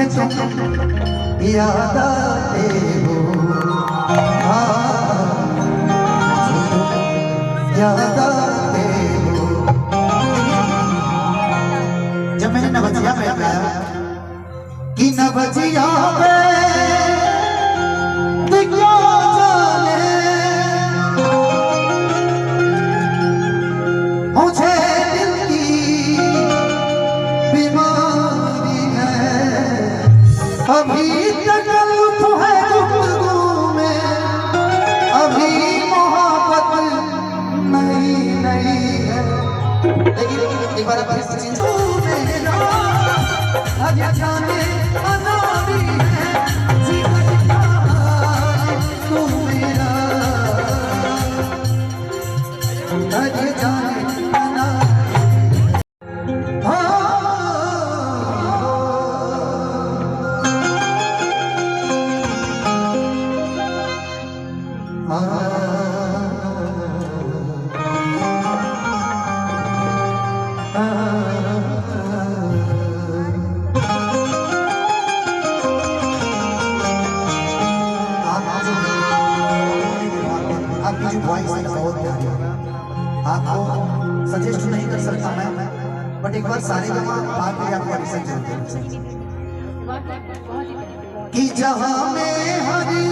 मुझे तुम याद आते हो, याद आते हो। जब मैंने नवजिया में गाया कि नवजिया में दिखला जाने मुझे दिल की बीमारी है, अभी तकल्लुफ़ है गुफ्तगू में, अभी मोहब्बत नहीं नहीं है। लेकिन एक बार फिर से चीज जाने अनारी है जीवन का तू मेरा, जाने आपको सजेस्ट नहीं कर सकता मैं, बट एक बार सारे जमा बात के आपको ऑडिशन करते हैं कि जहां में हरी,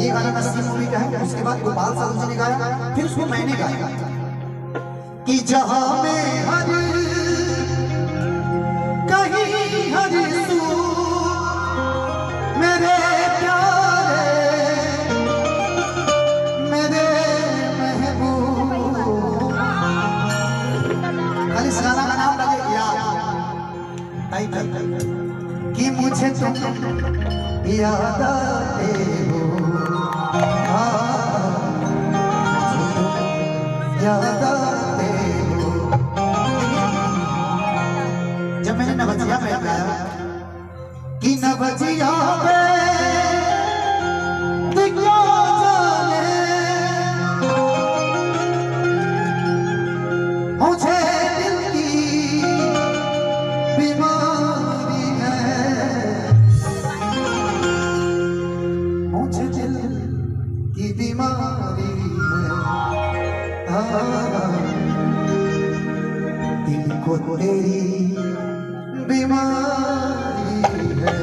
ये गाना नसीब मूवी का है, उसके बाद गोपाल साहब जी ने गाया, फिर उसको मैंने गाया कि जहां में हरी कहीं हरी सू मेरे गाना का नाम लगे याद कि मुझे तुम याद आते हो, याद आते हो। जब मैंने नवजिया में गाया कि नवजिया में दिखला जाने मुझे दिल को तेरी बीमारी है।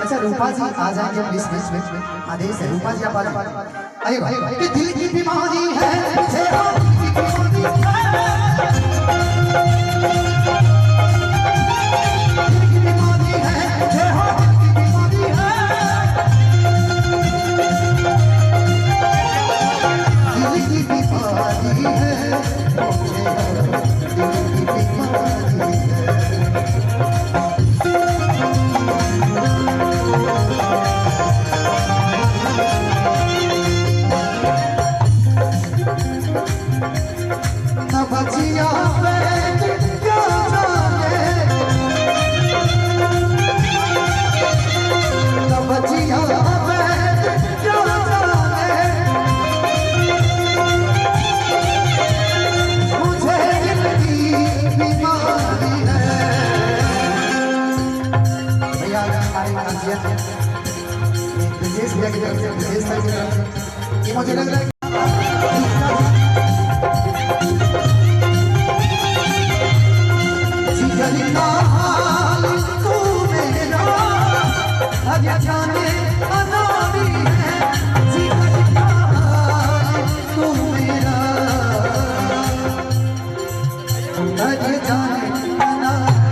अच्छा रूपा जी आ जाएंगे प्लीज बीच में, आदेश है रूपा जी आप आ जाए। अरे भाई कि दिल की बीमारी है, मुझे दिल की बीमारी है, मुझे मुझे लग रहा है जाने अनारी है जीवन का तू मेरा, जाने अनारी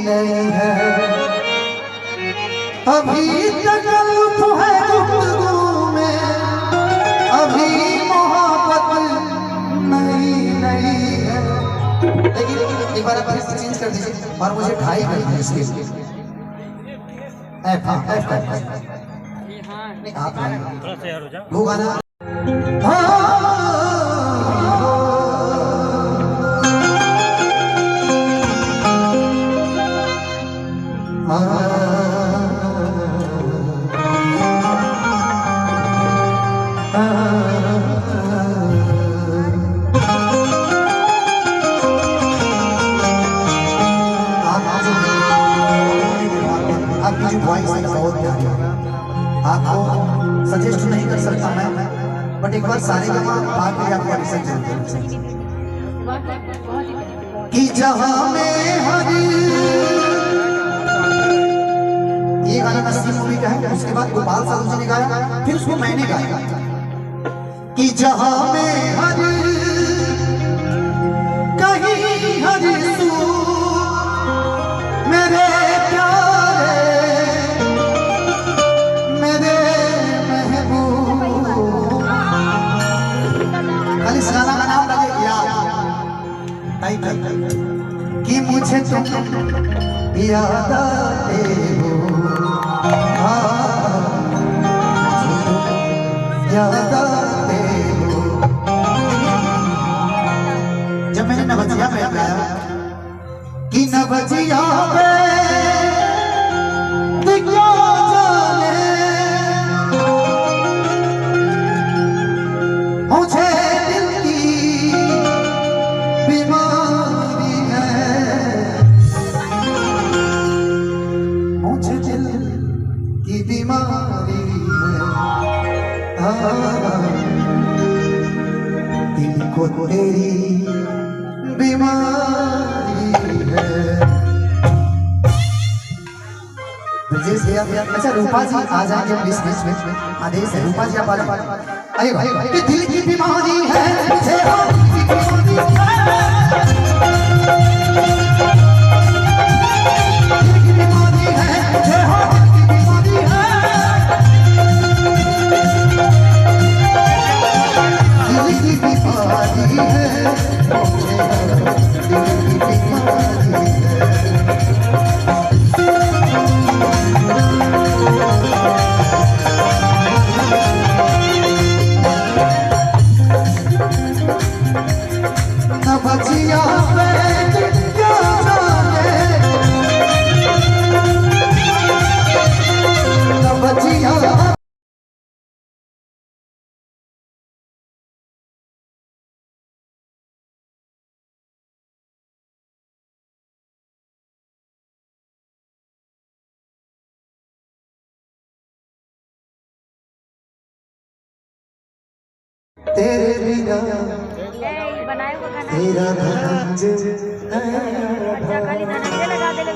नहीं है, अभी तकल्लुफ़ है गुफ्तगू में, अभी मोहब्बत नहीं है। लेकिन एक बार आप चेंज कर दीजिए और मुझे ढाई कर दीजिए इसके लिए। आप वो गाना आपकी जो वॉइस है बहुत प्यारी है। आपको सजेस्ट नहीं कर सकता मैं, बट एक बार सारे गामा भाग के आपको ऑडिशन जरूर कि जहां में हरी, ये गाना नसीब मूवी का है। उसके बाद गोपाल साहब जी ने गाया, फिर उसको मैंने गाया कि जहां में हरी कहीं हरी सू मेरे गाना का नाम लगे याद कि मुझे तुम याद आते हो, याद आते हो। जब मैंने नवजिया में गाया कि नवजिया में मुझे बीमारी है, दिल को तेरी बीमारी है। अच्छा रूपा जी आ जाएंगे प्लीज बीच में, आदेश है रूपा जी आप आ जाए। अरे भाई कि दिल की बीमारी है, तेरे बिना तेरा धनंजय लगा दे।